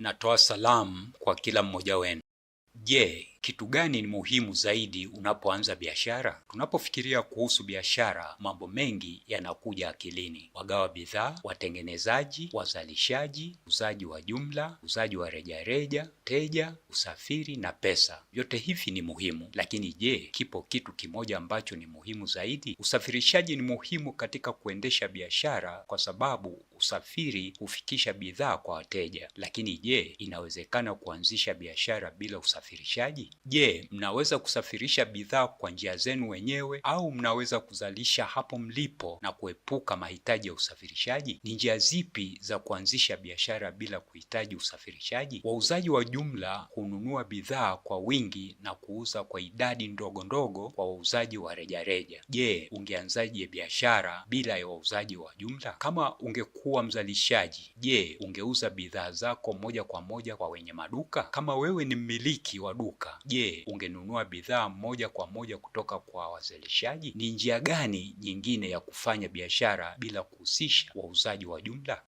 Natoa salamu kwa kila mmoja wenu. Je, kitu gani ni muhimu zaidi unapoanza biashara? Tunapofikiria kuhusu biashara, mambo mengi yanakuja akilini: wagawa bidhaa, watengenezaji, wazalishaji, uuzaji wa jumla, uuzaji wa rejareja, teja, usafiri na pesa. Vyote hivi ni muhimu, lakini je, kipo kitu kimoja ambacho ni muhimu zaidi? Usafirishaji ni muhimu katika kuendesha biashara kwa sababu usafiri hufikisha bidhaa kwa wateja. Lakini je, inawezekana kuanzisha biashara bila usafirishaji? Je, mnaweza kusafirisha bidhaa kwa njia zenu wenyewe au mnaweza kuzalisha hapo mlipo na kuepuka mahitaji ya usafirishaji? Ni njia zipi za kuanzisha biashara bila kuhitaji usafirishaji? Wauzaji wa jumla hununua bidhaa kwa wingi na kuuza kwa idadi ndogo ndogo kwa wauzaji wa rejareja. Je, ungeanzaje biashara bila ya wauzaji wa jumla? Kama ungekuwa mzalishaji, je, ungeuza bidhaa zako moja kwa moja kwa wenye maduka? Kama wewe ni mmiliki wa duka, je, ungenunua bidhaa moja kwa moja kutoka kwa wazalishaji? Ni njia gani nyingine ya kufanya biashara bila kuhusisha wauzaji wa jumla?